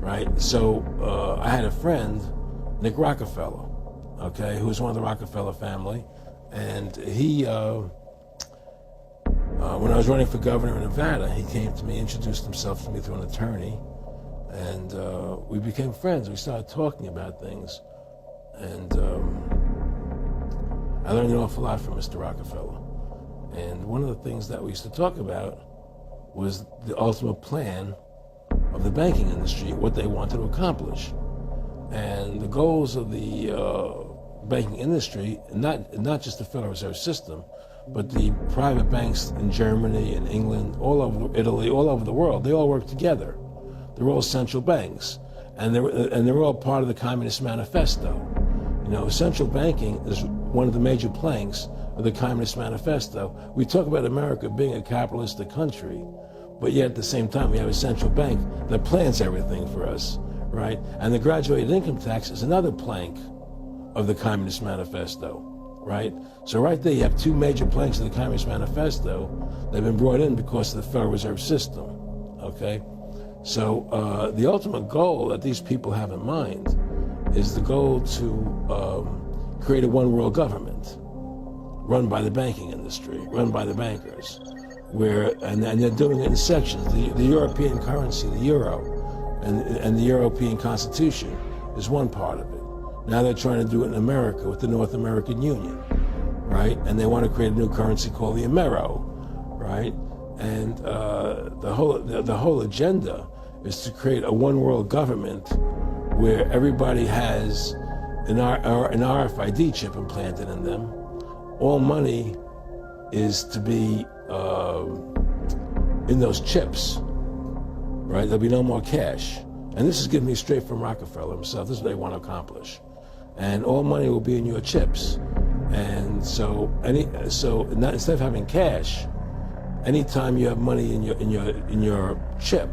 right? So I had a friend, Nick Rockefeller, okay, who was one of the Rockefeller family, and he, when I was running for governor in Nevada, he came to me, introduced himself to me through an attorney, and we became friends. We started talking about things, and I learned an awful lot from Mr. Rockefeller. And one of the things that we used to talk about was the ultimate plan of the banking industry, what they wanted to accomplish. And the goals of the banking industry, not just the Federal Reserve System, but the private banks in Germany and England, all over Italy, all over the world, they all work together. They're all central banks, and they're all part of the Communist Manifesto. You know, central banking is one of the major planks of the Communist Manifesto. We talk about America being a capitalistic country, but yet at the same time we have a central bank that plans everything for us, right? And the graduated income tax is another plank of the Communist Manifesto, right? So right there you have two major planks of the Communist Manifesto that have been brought in because of the Federal Reserve System, okay? So the ultimate goal that these people have in mind is the goal to create a one world government run by the banking industry, run by the bankers, and they're doing it in sections. The European currency, the euro, and the European Constitution is one part of it. Now they're trying to do it in America with the North American Union, right? And they want to create a new currency called the Amero, right? And the whole agenda is to create a one world government where everybody has an RFID chip implanted in them. All money is to be in those chips, right? There'll be no more cash. And this is given me straight from Rockefeller himself. This is what they want to accomplish. And all money will be in your chips. And so instead of having cash, anytime you have money in your chip,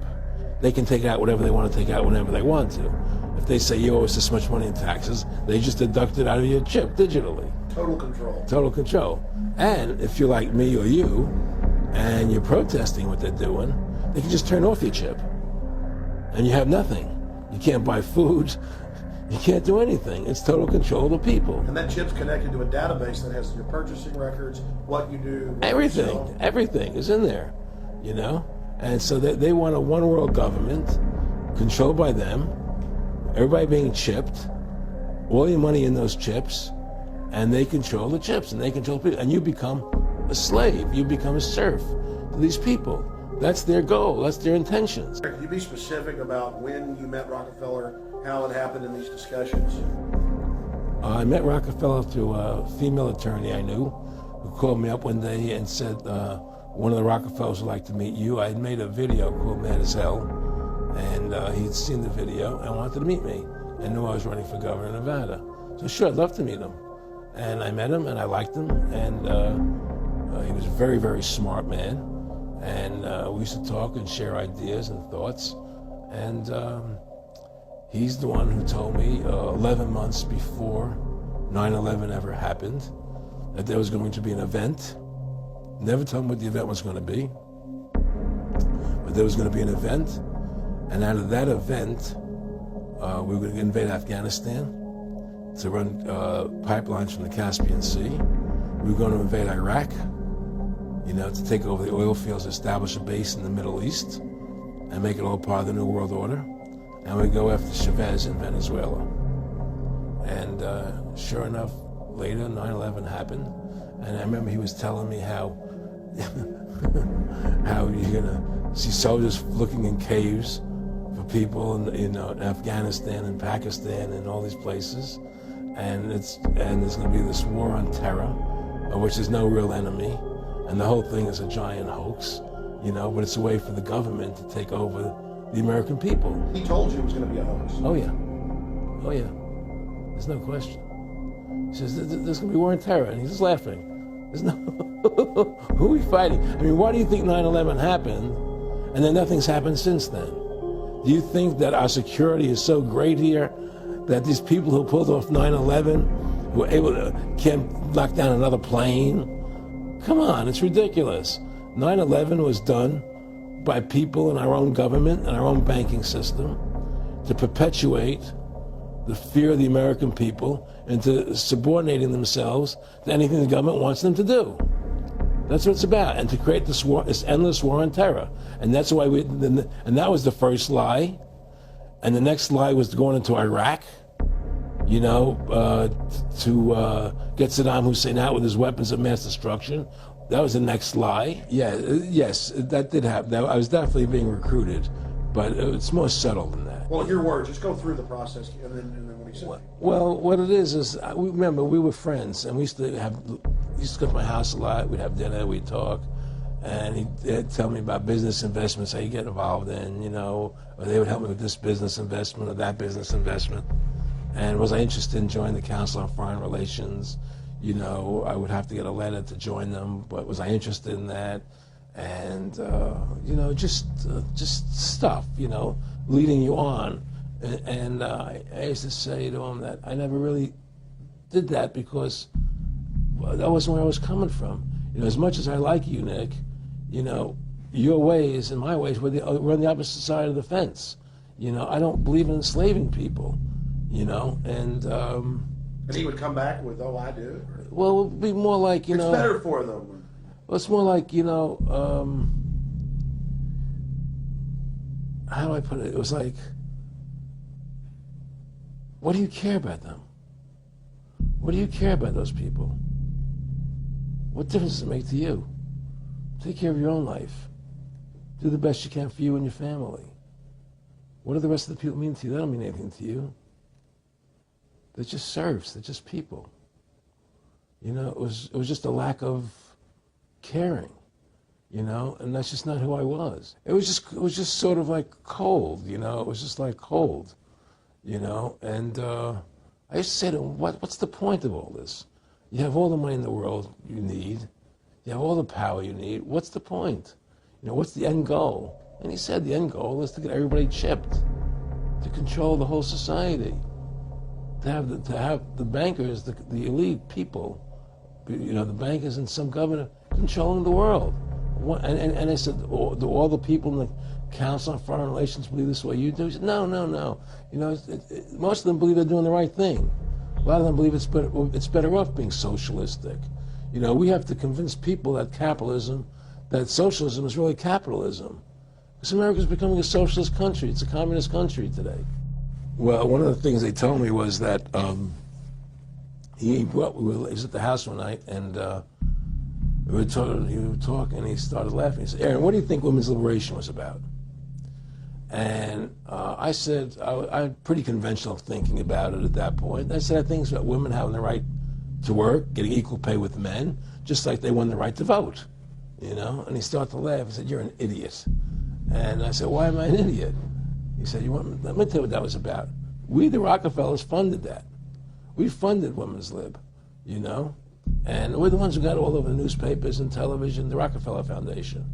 they can take out whatever they want to take out whenever they want to. If they say you owe us this much money in taxes, they just deduct it out of your chip digitally. Total control. Total control. And if you're like me or you, and you're protesting what they're doing, they can just turn off your chip. And you have nothing. You can't buy food. You can't do anything. It's total control of the people. And that chip's connected to a database that has your purchasing records, what you do, Everything is in there, you know? And so they want a one world government controlled by them, everybody being chipped, all your money in those chips, and they control the chips, and they control people, and you become a slave, you become a serf to these people. That's their goal, that's their intentions. Can you be specific about when you met Rockefeller, how it happened in these discussions? I met Rockefeller through a female attorney I knew who called me up one day and said, one of the Rockefellers would like to meet you. I had made a video called Mad as Hell, and he'd seen the video and wanted to meet me and knew I was running for governor of Nevada. So sure, I'd love to meet him. And I met him and I liked him, and he was a very, very smart man. And we used to talk and share ideas and thoughts. And he's the one who told me 11 months before 9/11 ever happened that there was going to be an event. Never told me what the event was going to be, but there was going to be an event. And out of that event, we were going to invade Afghanistan to run pipelines from the Caspian Sea. We were going to invade Iraq, you know, to take over the oil fields, establish a base in the Middle East, and make it all part of the New World Order. And we go after Chavez in Venezuela. And sure enough, later 9/11 happened, and I remember he was telling me how how you're gonna see soldiers looking in caves for people in Afghanistan and Pakistan and all these places, and there's gonna be this war on terror, of which there's no real enemy, and the whole thing is a giant hoax, you know, but it's a way for the government to take over the American people. He told you it was going to be a hoax. Oh yeah, oh yeah, there's no question. He says there's going to be war on terror, and he's just laughing. There's no, who are we fighting? I mean, why do you think 9/11 happened, and then nothing's happened since then? Do you think that our security is so great here that these people who pulled off 9/11 were able to can't knock down another plane? Come on, it's ridiculous. 9/11 was done by people in our own government and our own banking system to perpetuate the fear of the American people into subordinating themselves to anything the government wants them to do. That's what it's about, and to create this war, this endless war on terror. And that's why and that was the first lie. And the next lie was going into Iraq, to get Saddam Hussein out with his weapons of mass destruction. That was the next lie. Yes, that did happen. I was definitely being recruited, but it's more subtle than that. Well, your words. Just go through the process, and then what he said. Well, what it is remember we were friends, and we used to go to my house a lot. We'd have dinner, we'd talk, and he'd tell me about business investments, how you get involved in, or they would help me with this business investment or that business investment. And was I interested in joining the Council on Foreign Relations? I would have to get a letter to join them, but was I interested in that? And just stuff, leading you on. And I used to say to him that I never really did that because that wasn't where I was coming from. As much as I like you, Nick, your ways and my ways we're on the opposite side of the fence. I don't believe in enslaving people, And he would come back with, "Oh, I do." Well, it would be more like, It's better for them. Well, it's more like, how do I put it? It was like, what do you care about them? What do you care about those people? What difference does it make to you? Take care of your own life. Do the best you can for you and your family. What do the rest of the people mean to you? They don't mean anything to you. They're just serfs. They're just people. It was just a lack of caring, and that's just not who I was. It was just sort of like cold, it was just like cold, and I used to say to him, what's the point of all this? You have all the money in the world you need. You have all the power you need. What's the point? What's the end goal? And he said the end goal is to get everybody chipped, to control the whole society, to have the bankers, the elite people, the bankers and some governor controlling the world. And I said, do all the people in the Council on Foreign Relations believe this way you do? He said, no. Most of them believe they're doing the right thing. A lot of them believe it's better off being socialistic. We have to convince people that socialism is really capitalism. Because America's becoming a socialist country. It's a communist country today. Well, one of the things they told me was that he was at the house one night, and he would talk, and he started laughing. He said, "Aaron, what do you think women's liberation was about?" And I said, I had pretty conventional thinking about it at that point. I said, I think it's about women having the right to work, getting equal pay with men, just like they won the right to vote, And he started to laugh. He said, "You're an idiot." And I said, "Why am I an idiot?" He said, let me tell you what that was about. We, the Rockefellers, funded that. We funded Women's Lib, And we're the ones who got all over the newspapers and television, the Rockefeller Foundation.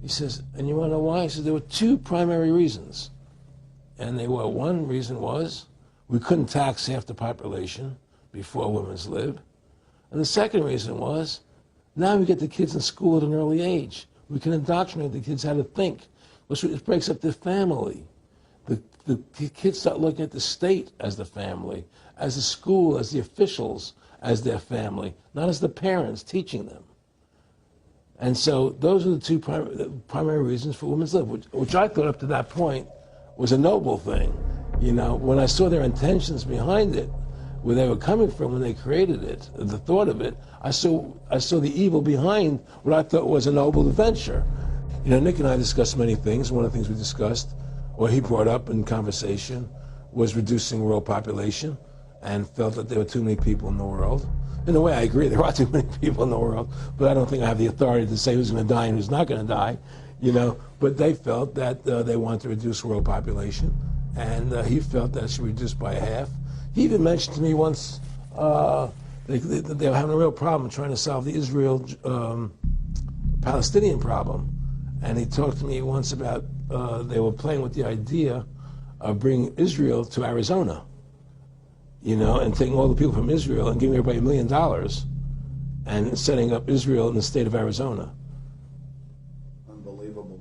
He says, and you want to know why? He says, there were two primary reasons. And one reason was we couldn't tax half the population before Women's Lib. And the second reason was now we get the kids in school at an early age. We can indoctrinate the kids how to think. It breaks up the family. The kids start looking at the state as the family, as the school, as the officials, as their family, not as the parents teaching them. And so those are the two primary reasons for Women's Lib, which I thought up to that point was a noble thing. When I saw their intentions behind it, where they were coming from when they created it, the thought of it, I saw the evil behind what I thought was a noble venture. Nick and I discussed many things. One of the things we discussed, or he brought up in conversation, was reducing world population, and felt that there were too many people in the world. In a way, I agree, there are too many people in the world, but I don't think I have the authority to say who's going to die and who's not going to die, But they felt that they wanted to reduce world population, and he felt that it should be reduced by half. He even mentioned to me once they were having a real problem trying to solve the Israel-Palestinian problem. And he talked to me once about they were playing with the idea of bringing Israel to Arizona, and taking all the people from Israel and giving everybody $1 million and setting up Israel in the state of Arizona. Unbelievable.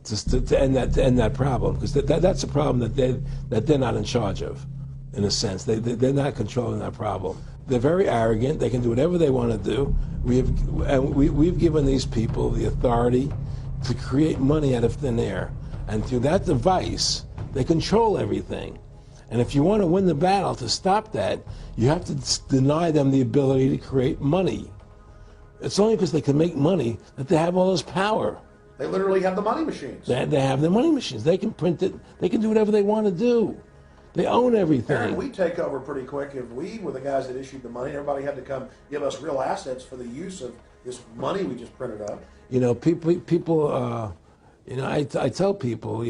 to end that problem, because that's a problem that they're not in charge of, in a sense. They're not controlling that problem. They're very arrogant. They can do whatever they want to do. We've given these people the authority to create money out of thin air, and through that device, they control everything. And if you want to win the battle to stop that, you have to deny them the ability to create money. It's only because they can make money that they have all this power. They literally have the money machines. They have the money machines. They can print it. They can do whatever they want to do. They own everything. Aaron, we take over pretty quick. If we were the guys that issued the money, everybody had to come give us real assets for the use of this money we just printed up. You know, people. I tell people,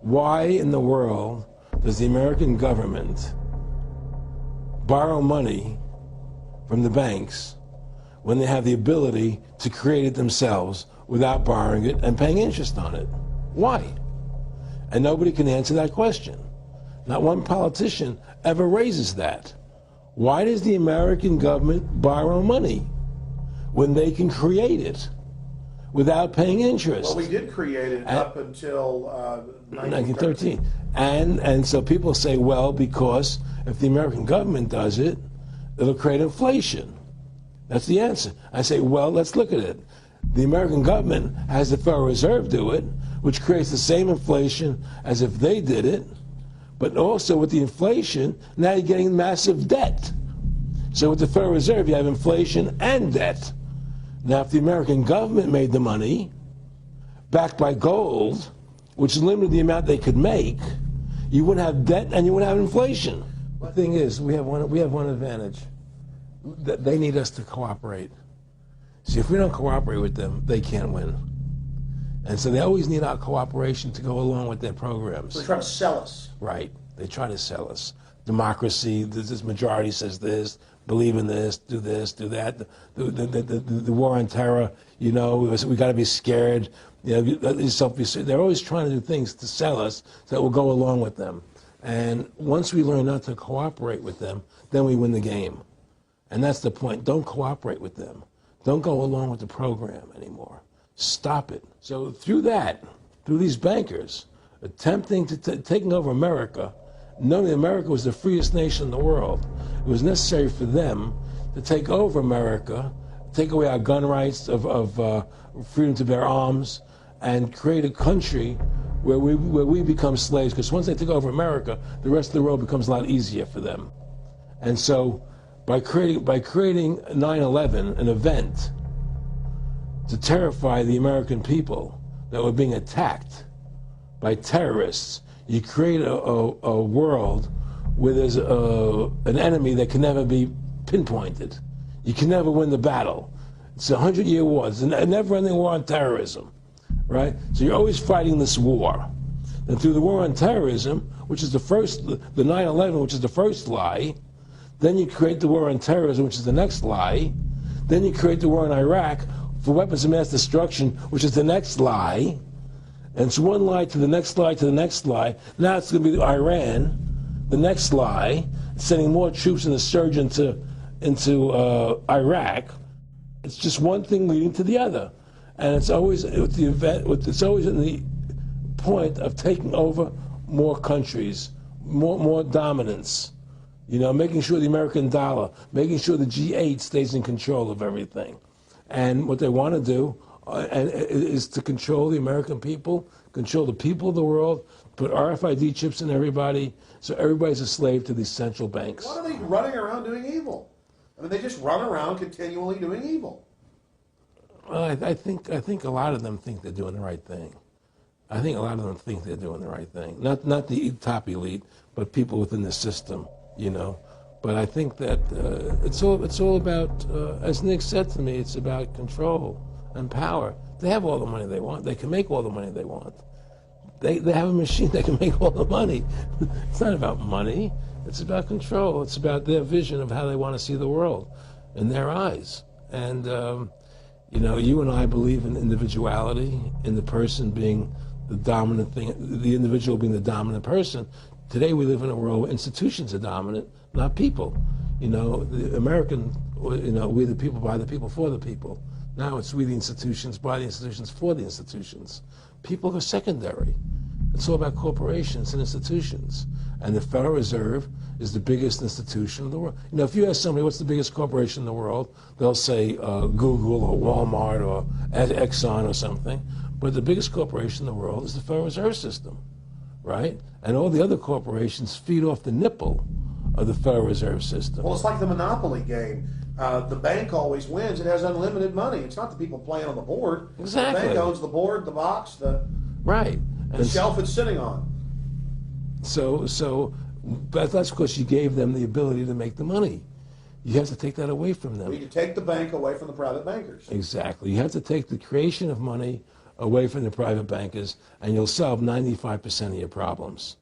why in the world does the American government borrow money from the banks when they have the ability to create it themselves without borrowing it and paying interest on it? Why? And nobody can answer that question. Not one politician ever raises that. Why does the American government borrow money when they can create it without paying interest? Well, we did create it up until 1913. And so people say, well, because if the American government does it, it'll create inflation. That's the answer. I say, well, let's look at it. The American government has the Federal Reserve do it, which creates the same inflation as if they did it, but also with the inflation, now you're getting massive debt. So with the Federal Reserve, you have inflation and debt. Now, if the American government made the money, backed by gold, which limited the amount they could make, you wouldn't have debt and you wouldn't have inflation. The thing is, we have one advantage. They need us to cooperate. See, if we don't cooperate with them, they can't win. And so they always need our cooperation to go along with their programs. So they try to sell us. Right. They try to sell us. Democracy, this majority says this, believe in this, do that. The war on terror, we got to be scared. They're always trying to do things to sell us so that we'll go along with them. And once we learn not to cooperate with them, then we win the game. And that's the point. Don't cooperate with them. Don't go along with the program anymore. Stop it. So through these bankers attempting to taking over America, knowing that America was the freest nation in the world, it was necessary for them to take over America, take away our gun rights of freedom to bear arms, and create a country where we become slaves. Because once they take over America, the rest of the world becomes a lot easier for them. And so by creating 9/11, an event to terrify the American people that were being attacked by terrorists, you create a world where there's an enemy that can never be pinpointed. You can never win the battle. It's a 100-year war. It's a never-ending war on terrorism, right? So you're always fighting this war. And through the war on terrorism, which is the 9/11, which is the first lie, then you create the war on terrorism, which is the next lie. Then you create the war in Iraq for weapons of mass destruction, which is the next lie. And it's one lie to the next lie to the next lie. Now it's going to be Iran, the next lie, sending more troops and a surge into Iraq. It's just one thing leading to the other. And it's always it's always in the point of taking over more countries, more dominance. Making sure the American dollar, making sure the G8 stays in control of everything. And what they want to do is to control the American people, control the people of the world, put RFID chips in everybody, so everybody's a slave to these central banks. What are they running around doing evil? I mean, they just run around continually doing evil. I think a lot of them think they're doing the right thing. I think a lot of them think they're doing the right thing. Not the top elite, but people within the system. But I think that it's all about, as Nick said to me, it's about control and power. They have all the money they want. They can make all the money they want. They have a machine that can make all the money. It's not about money. It's about control. It's about their vision of how they want to see the world in their eyes. And, you and I believe in individuality, in the person being the dominant thing, the individual being the dominant person. Today we live in a world where institutions are dominant, not people. The American, we the people, by the people, for the people. Now it's we the institutions, by the institutions, for the institutions. People are secondary. It's all about corporations and institutions. And the Federal Reserve is the biggest institution in the world. You know, if you ask somebody what's the biggest corporation in the world, they'll say Google or Walmart or Exxon or something. But the biggest corporation in the world is the Federal Reserve System, right? And all the other corporations feed off the nipple of the Federal Reserve System. Well, it's like the Monopoly game. The bank always wins. It has unlimited money. It's not the people playing on the board. Exactly. The bank owns the board, the box, the right. the shelf it's sitting on. But that's because you gave them the ability to make the money. You have to take that away from them. We need to take the bank away from the private bankers. Exactly. You have to take the creation of money away from the private bankers, and you'll solve 95% of your problems.